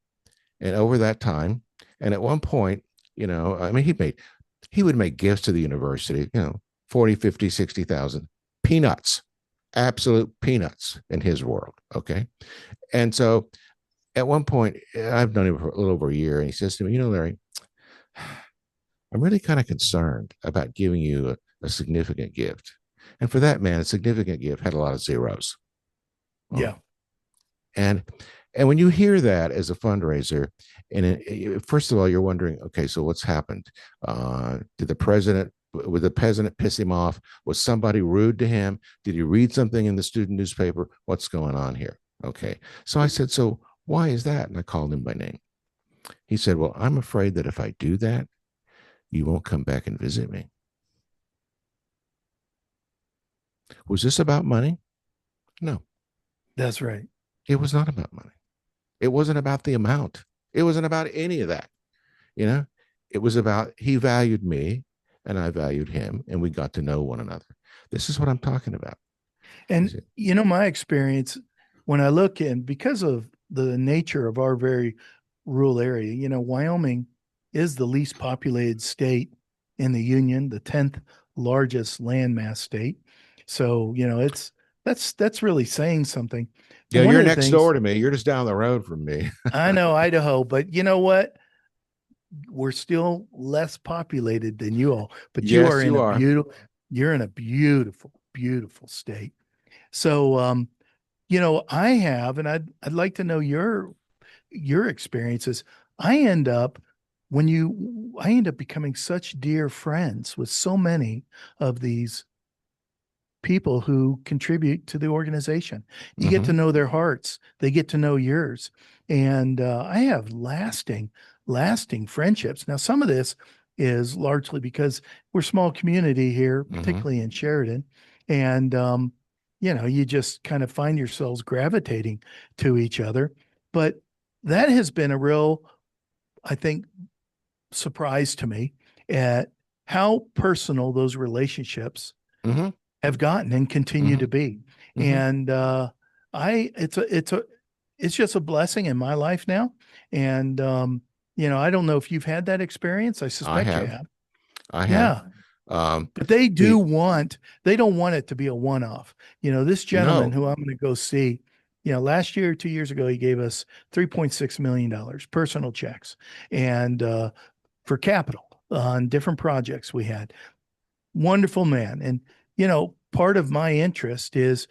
And over that time, and at one point, I mean, he would make gifts to the university, 40, 50, 60,000 peanuts, absolute peanuts in his world. Okay. And so at one point, I've known him for a little over a year, and he says to me, Larry, I'm really kind of concerned about giving you a significant gift. And for that man, a significant gift had a lot of zeros. Yeah, And and when you hear that as a fundraiser, first of all, you're wondering, okay, so what's happened? Did the president, would the president piss him off? Was somebody rude to him? Did he read something in the student newspaper? What's going on here? Okay. So I said, so why is that? And I called him by name. He said, well, I'm afraid that if I do that, you won't come back and visit me. Was this about money? No, that's right. it was not about money. It wasn't about the amount. It wasn't about any of that. You know, it was about he valued me and I valued him, and we got to know one another. This is what I'm talking about. And my experience when I look in, because of the nature of our very rural area, Wyoming is the least populated state in the union, the 10th largest landmass state. So, that's really saying something. Yeah, One you're of the next things door to me. You're just down the road from me. I know Idaho, but you know what? We're still less populated than you all, but Yes, you are. you're in a beautiful, beautiful state. So, I have, and I'd like to know your experiences. I end up I end up becoming such dear friends with so many of these people who contribute to the organization. You get to Mm-hmm. know their hearts, they get to know yours. And I have lasting friendships. Now, some of this is largely because we're a small community here, Mm-hmm. particularly in Sheridan. And, you just kind of find yourselves gravitating to each other. But that has been a real, I think, surprise to me at how personal those relationships Mm-hmm. have gotten and continue Mm-hmm. to be. Mm-hmm. And I it's just a blessing in my life now. And I don't know if you've had that experience. I I suspect you have. have. I have. Yeah. Um, But the they don't want it to be a one-off. This gentleman no. who I'm going to go see, last year, 2 years ago, he gave us $3.6 million personal checks and for capital on different projects we had. Wonderful man. And, part of my interest is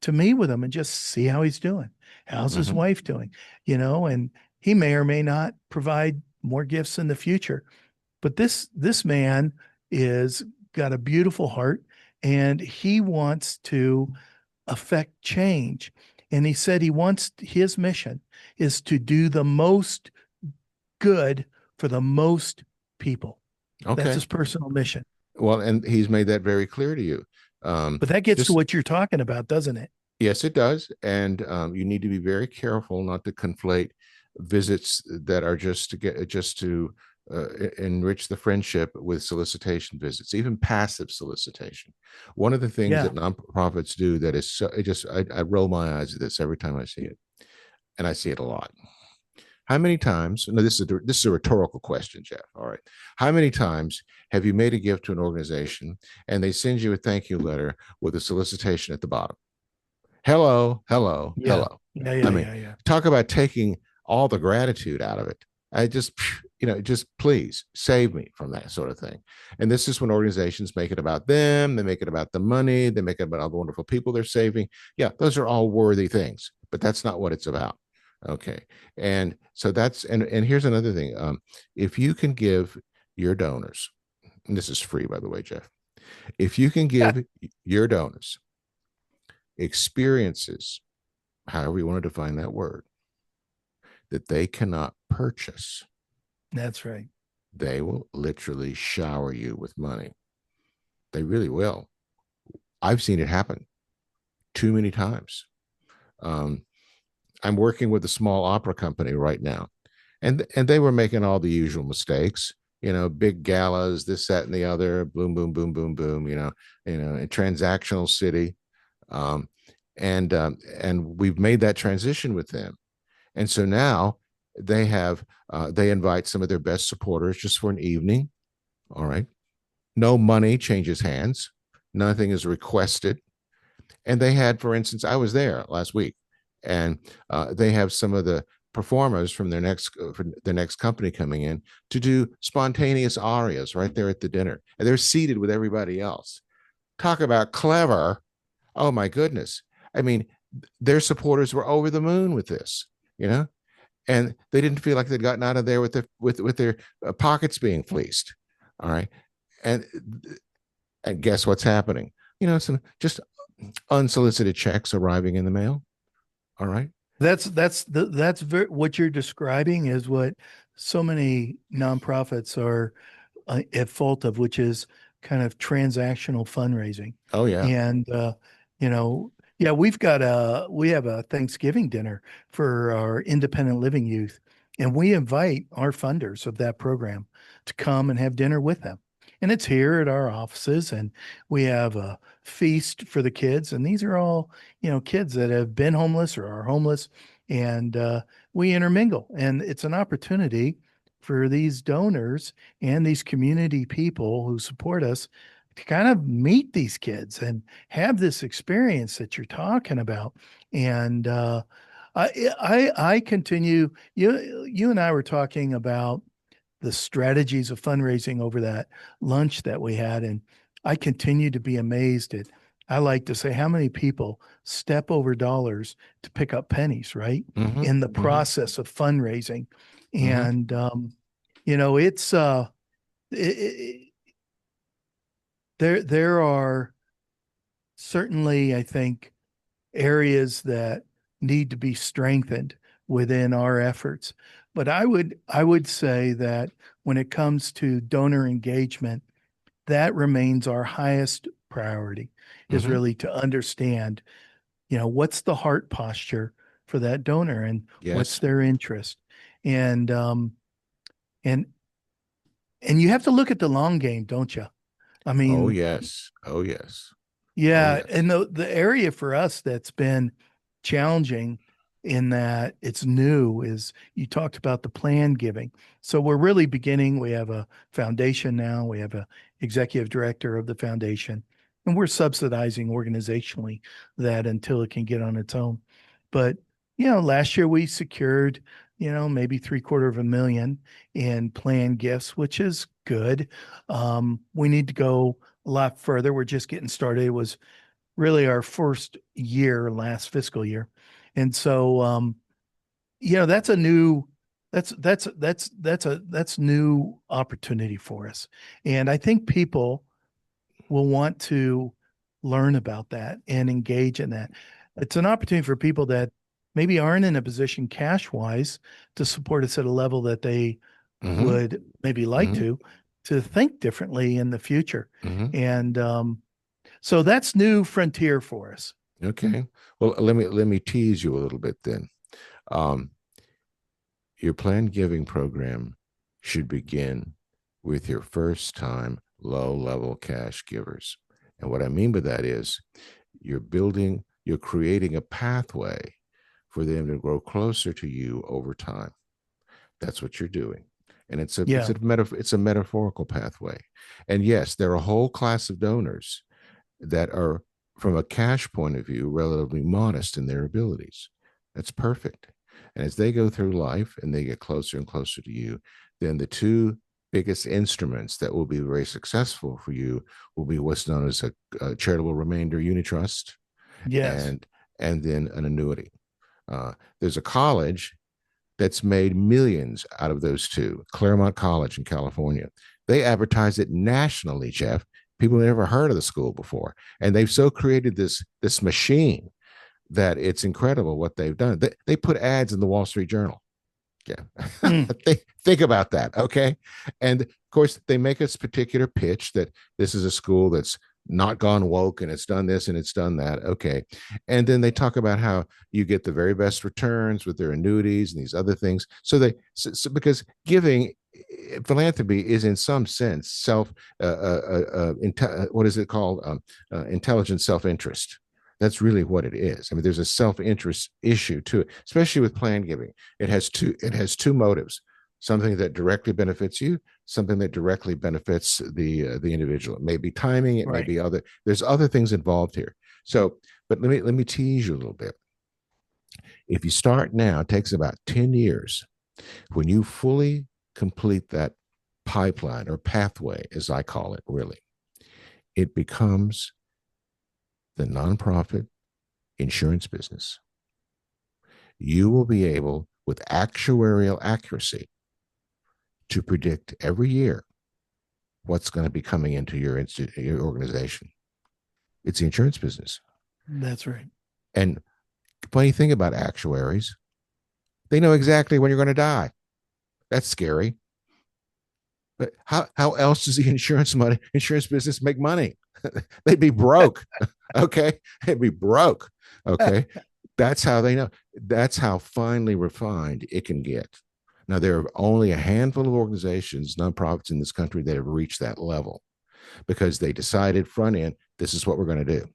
to meet with him and just see how he's doing. How's his Mm-hmm. wife doing? And he may or may not provide more gifts in the future. But this man is got a beautiful heart and he wants to affect change. And he said his mission is to do the most good for the most people. That's Okay. his personal mission. Well, and he's made that very clear to you. Um, But that gets to just what you're talking about, doesn't it? Yes, it does, and you need to be very careful not to conflate visits that are just to enrich the friendship with solicitation visits, even passive solicitation. One of the things Yeah. that nonprofits do that is so, I roll my eyes at this every time I see it, and I see it a lot. How many times? No, this is a rhetorical question, Jeff. All right. How many times have you made a gift to an organization and they send you a thank you letter with a solicitation at the bottom? Hello, hello, Yeah. hello. Yeah. I Yeah. mean, Yeah. Yeah. talk about taking all the gratitude out of it. I just, just please save me from that sort of thing. And this is when organizations make it about them, they make it about the money, they make it about all the wonderful people they're saving. Yeah, those are all worthy things, but that's not what it's about. Okay. And so and here's another thing. If you can give your donors, and this is free, by the way, Jeff, if you can give your donors experiences, however you want to define that word, that they cannot purchase, That's right. they will literally shower you with money. They really will. I've seen it happen too many times. Um, I'm working with a small opera company right now, and they were making all the usual mistakes. Big galas, this, that, and the other, boom, boom, boom, boom, boom. A transactional city, um, and we've made that transition with them. And so now they invite some of their best supporters just for an evening. All right. No money changes hands. Nothing is requested. And they had, for instance, I was there last week, and they have some of the performers from their next company coming in to do spontaneous arias right there at the dinner, and they're seated with everybody else. Talk about clever! Oh my goodness! I mean, their supporters were over the moon with this, you know, and they didn't feel like they'd gotten out of there with their pockets being fleeced. All right, and and guess what's happening? You know, some just unsolicited checks arriving in the mail. All right. That's what you're describing is what so many nonprofits are at fault of, which is kind of transactional fundraising. Oh yeah. And you know, yeah, we have a Thanksgiving dinner for our independent living youth, and we invite our funders of that program to come and have dinner with them. And it's here at our offices, and we have a feast for the kids. And these are all, kids that have been homeless or are homeless, and we intermingle. And it's an opportunity for these donors and these community people who support us to kind of meet these kids and have this experience that you're talking about. And I continue. You and I were talking about the strategies of fundraising over that lunch that we had, and I continue to be amazed at. I like to say how many people step over dollars to pick up pennies, right? Mm-hmm. In the Mm-hmm. process of fundraising. Mm-hmm. And it's it, there are certainly, I think, areas that need to be strengthened within our efforts. But I would say that when it comes to donor engagement, that remains our highest priority, is Mm-hmm. really to understand, what's the heart posture for that donor and what's Yes. their interest. And and and you have to look at the long game, don't you? I Oh mean, yes. Oh yes. Oh yeah, yes. and the area for us that's been challenging in that it's new is you talked about the plan giving. So we're really beginning. We have a foundation now. We have a executive director of the foundation, and we're subsidizing organizationally that until it can get on its own. But last year we secured, maybe three-quarter of a million in plan gifts, which is good. We need to go a lot further. We're just getting started. It was really our first year, last fiscal year. And so, that's a new, that's new opportunity for us. And I think people will want to learn about that and engage in that. It's an opportunity for people that maybe aren't in a position cash wise to support us at a level that they Mm-hmm. would maybe like Mm-hmm. to think differently in the future. Mm-hmm. And so that's new frontier for us. Okay. Well, let me tease you a little bit then. Um, your planned giving program should begin with your first time low level cash givers. And what I mean by that is you're creating a pathway for them to grow closer to you over time. That's what you're doing. And Yeah. it's a metaphorical pathway. And yes, there are a whole class of donors that are, from a cash point of view, relatively modest in their abilities. That's perfect. And as they go through life and they get closer and closer to you, then the two biggest instruments that will be very successful for you will be what's known as a charitable remainder unitrust Yes. and then an annuity. There's a college that's made millions out of those two, Claremont College in California. They advertise it nationally, Jeff. People never heard of the school before, and they've so created this machine that it's incredible what they've done. They put ads in the Wall Street Journal. Yeah, Mm. think about that, okay? And of course, they make this particular pitch that this is a school that's not gone woke and it's done this and it's done that, okay? And then they talk about how you get the very best returns with their annuities and these other things. Because giving, philanthropy is in some sense what is it called, intelligent self-interest. That's really what it is. I mean, there's a self-interest issue to it, especially with plan giving. It has two motives: something that directly benefits you, something that directly benefits the individual. It may be timing, it may Right. be other. There's other things involved here. So, but let me tease you a little bit. If you start now, it takes about 10 years. When you fully complete that pipeline or pathway, as I call it, really, it becomes the nonprofit insurance business. You will be able, with actuarial accuracy, to predict every year what's going to be coming into your organization. It's the insurance business. That's right. And funny thing about actuaries, they know exactly when you're going to die. That's scary. But how else does the insurance business make money? They'd be broke. Okay. They'd be broke. Okay. That's how they know. That's how finely refined it can get. Now, there are only a handful of organizations, nonprofits in this country that have reached that level because they decided front end, this is what we're going to do.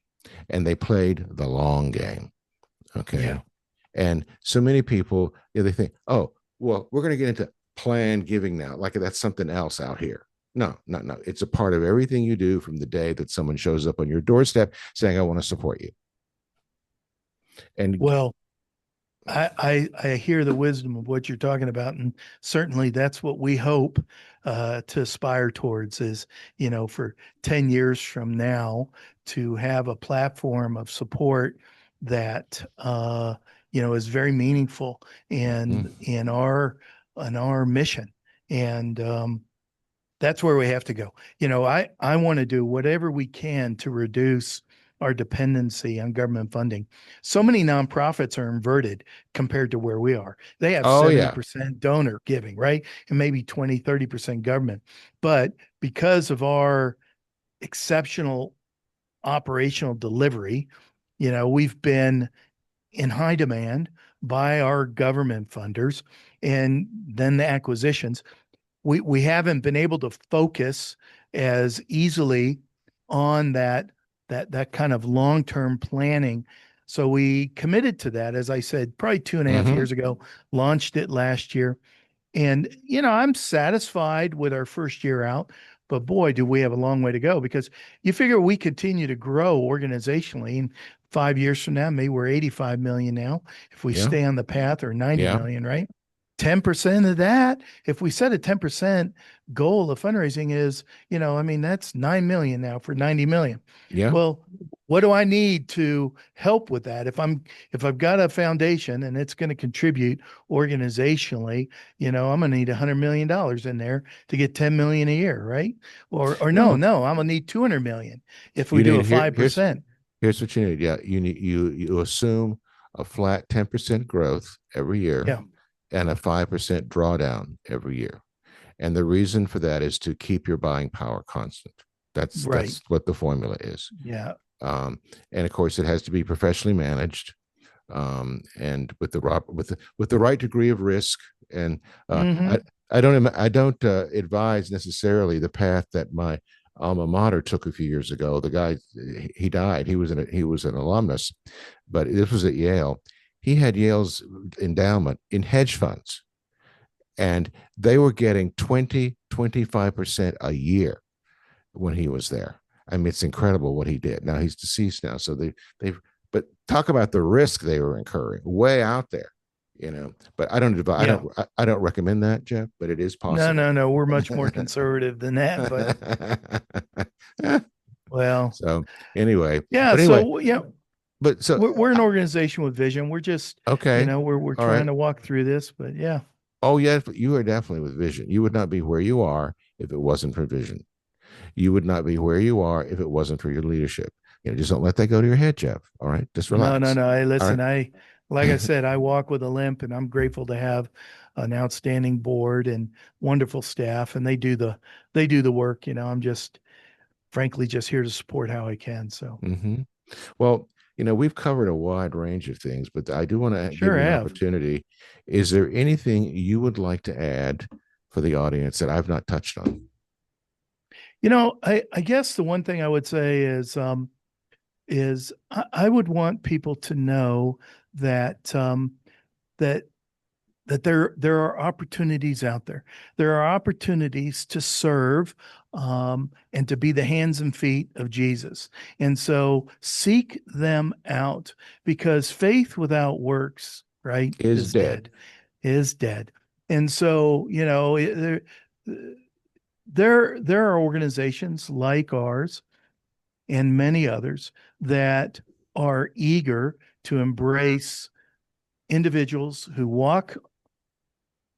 And they played the long game. Yeah. Okay. And so many people, they think, oh, well, we're going to get into planned giving now, like that's something else out here. No, no, no. It's a part of everything you do from the day that someone shows up on your doorstep saying, I want to support you. And Well, I hear the wisdom of what you're talking about, and certainly that's what we hope to aspire towards is, for 10 years from now to have a platform of support that is very meaningful mhm. and in our mission. And that's where we have to go. I want to do whatever we can to reduce our dependency on government funding. So many nonprofits are inverted compared to where we are. They have Oh, yeah. 70% donor giving, right? And maybe 20, 30% government. But because of our exceptional operational delivery, we've been in high demand by our government funders and then the acquisitions we haven't been able to focus as easily on that kind of long-term planning. So we committed to that, as I said, probably 2.5 years Mm-hmm. ago, launched it last year. And, I'm satisfied with our first year out, but boy, do we have a long way to go because you figure we continue to grow organizationally. And 5 years from now, maybe we're 85 million now, if we Yeah. stay on the path, or 90 Yeah. million, right? 10% of that, if we set a 10% goal of fundraising is, I mean, that's 9 million now for 90 million. Yeah. Well, what do I need to help with that? If I've got a foundation and it's going to contribute organizationally, I'm going to need $100 million in there to get 10 million a year, right? Or no, No, no, I'm going to need 200 million if we you do need a here. Here's 5%. here's what you need. Yeah, you assume a flat 10% growth every year Yeah, and a 5% drawdown every year. And the reason for that is to keep your buying power constant. That's right. that's what the formula is. Yeah. Um, and of course, it has to be professionally managed, and with the right degree of risk. And uh, I Hmm. I don't advise necessarily the path that my alma mater took a few years ago. The guy, he died. He was an alumnus, but this was at Yale. He had Yale's endowment in hedge funds, and they were getting 20-25% a year when he was there. I mean, it's incredible what he did. Now he's deceased now, so they've. But talk about the risk they were incurring, way out there, But Yeah. I don't recommend that, Jeff. But it is No, possible. no, no. We're much more conservative than that. But well, So anyway, yeah. but anyway, So yeah, but so we're an organization with vision. We're just, okay, we're all trying right. to walk through this. But yeah, Oh yeah, you are definitely with vision. You would not be where you are if it wasn't for vision. You would not be where you are if it wasn't for your leadership. Just don't let that go to your head, Jeff. All right, just no, no, relax. no. Hey, All listen, right. like I said, I walk with a limp, and I'm grateful to have an outstanding board and wonderful staff, and they do the work. I'm just, frankly, just here to support how I can. So Mm-hmm. Well, we've covered a wide range of things, but I do want to give sure you an have. opportunity. Is there anything you would like to add for the audience that I've not touched on? I guess the one thing I would say is, is I would want people to know that that there are opportunities out there. There are opportunities to serve and to be the hands and feet of Jesus. And so seek them out because faith without works, right, Is is dead. dead, is dead. And so, there are organizations like ours and many others that are eager to embrace individuals who walk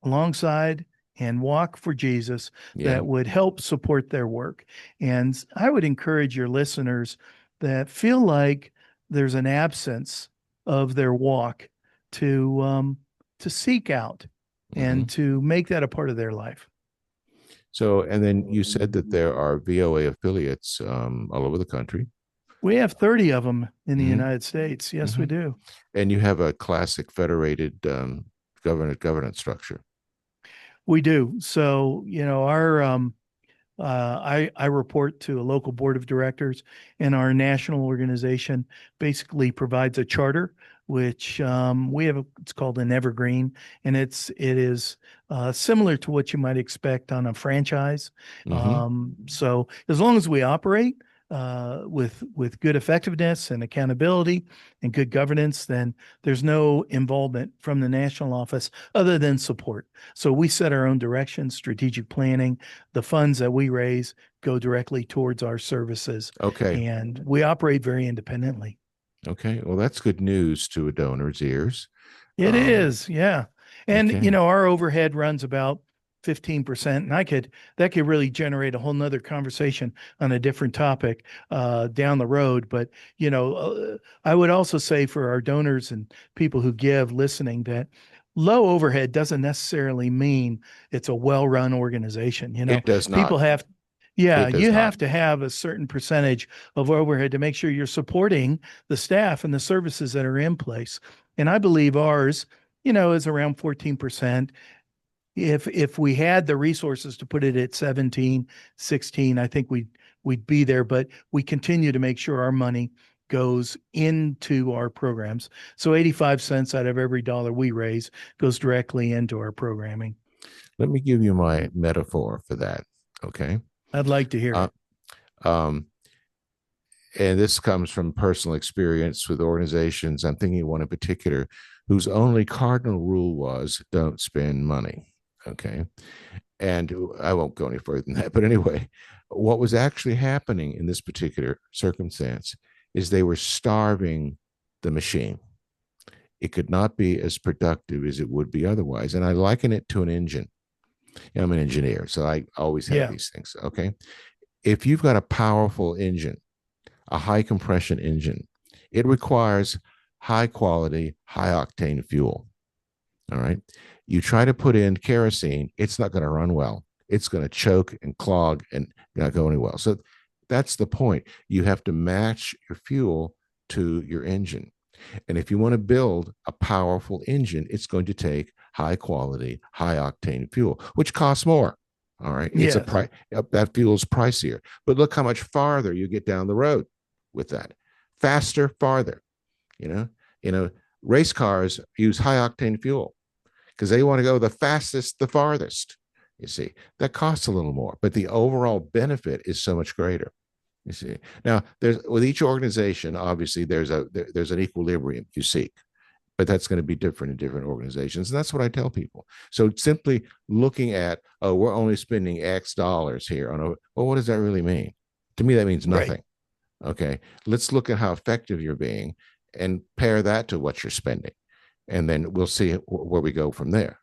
alongside and walk for Jesus Yeah. that would help support their work. And I would encourage your listeners that feel like there's an absence of their walk to seek out Hmm. and to make that a part of their life. So, and then you said that there are VOA affiliates all over the country. We have 30 of them in the Hmm. United States. Yes, we Hmm. do. And you have a classic federated governance structure. We do. So, our I report to a local board of directors, and our national organization basically provides a charter, which we have. It's called an evergreen, and it is similar to what you might expect on a franchise. Hmm. So as long as we operate with good effectiveness and accountability and good governance, then there's no involvement from the national office other than support. So we set our own direction, strategic planning. The funds that we raise go directly towards our services, Okay. and we operate very independently. Okay. Well, that's good news to a donor's ears. It Um, is, yeah. And okay. our overhead runs about 15%. And that could really generate a whole nother conversation on a different topic down the road. But, I would also say for our donors and people who give listening that low overhead doesn't necessarily mean it's a well-run organization. It does not. People have, yeah, It does you not. have to have a certain percentage of overhead to make sure you're supporting the staff and the services that are in place. And I believe ours, is around 14%. If we had the resources to put it at 17, 16, I think we'd be there, but we continue to make sure our money goes into our programs. So 85 cents out of every dollar we raise goes directly into our programming. Let me give you my metaphor for that. Okay. I'd like to hear Uh, it. um, and this comes from personal experience with organizations. I'm thinking one in particular whose only cardinal rule was don't spend money. Okay. And I won't go any further than that. But anyway, what was actually happening in this particular circumstance is they were starving the machine. It could not be as productive as it would be otherwise. And I liken it to an engine. I'm an engineer, so I always have Yeah. these things. Okay. If you've got a powerful engine, a high compression engine, it requires high quality, high octane fuel. All right. You try to put in kerosene, it's not going to run well. It's going to choke and clog and not go anywhere. So that's the point. You have to match your fuel to your engine. And if you want to build a powerful engine, it's going to take high quality, high octane fuel, which costs more. All right. It's a Yes. price that fuel is pricier. But look how much farther you get down the road with that. Faster, farther. You know, you know, race cars use high octane fuel because they want to go the fastest, the farthest. You see, that costs a little more, but the overall benefit is so much greater. You see, now there's with each organization, obviously there's an equilibrium you seek, but that's going to be different in different organizations, and that's what I tell people. So simply looking at, oh, we're only spending X dollars here on a, well, what does that really mean? To me, that means Right. nothing. Okay, let's look at how effective you're being and pair that to what you're spending, and then we'll see where we go from there.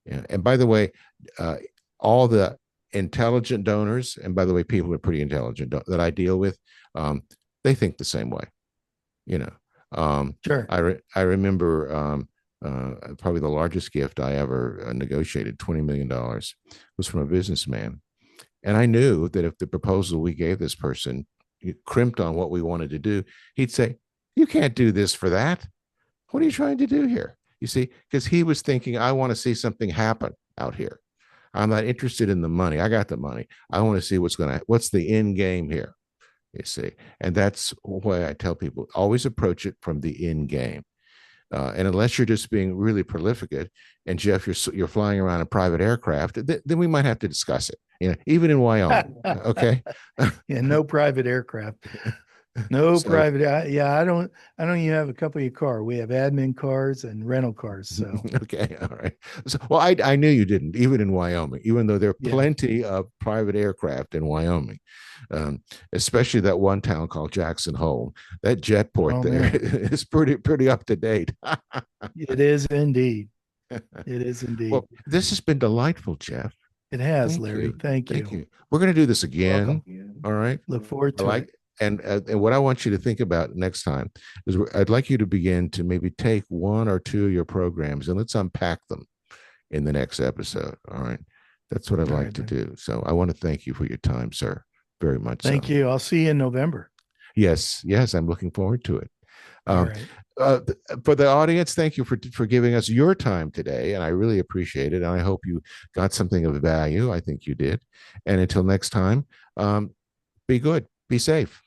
Yeah. And by the way, uh, all the intelligent donors, and by the way, people are pretty intelligent that I deal with, um, they think the same way. You know, Sure. I remember probably the largest gift I ever negotiated, $20 million, was from a businessman, and I knew that if the proposal we gave this person crimped on what we wanted to do, he'd say, "You can't do this for that. What are you trying to do here?" You see, because he was thinking, I want to see something happen out here. I'm not interested in the money. I got the money. I want to see what's the end game here. You see, and that's why I tell people always approach it from the end game. And unless you're just being really prolific, and Jeff, you're flying around a private aircraft, then we might have to discuss it. Even in Wyoming. Okay. Yeah, no private aircraft. No So private. Yeah, I don't even have a company car. We have admin cars and rental cars. So okay, all right. So, well, I knew you didn't, even in Wyoming, even though there are yeah. plenty of private aircraft in Wyoming, um, especially that one town called Jackson Hole. That jet port Oh there man, is pretty up to date. it is indeed. It is indeed. Well, this has been delightful, Jeff. It has, Thank Larry. you. Thank Thank you. you. We're going to do this again. Welcome. All right. Look forward I to it. like, and what I want you to think about next time is I'd like you to begin to maybe take one or two of your programs and let's unpack them in the next episode. All right. That's what I'd All like right, to man. do. So I want to thank you for your time, sir. Very much Thank so. you. I'll see you in November. Yes. Yes. I'm looking forward to it. All Um, right. uh, for the audience, thank you for giving us your time today, and I really appreciate it. And I hope you got something of value. I think you did. And until next time, be good, be safe.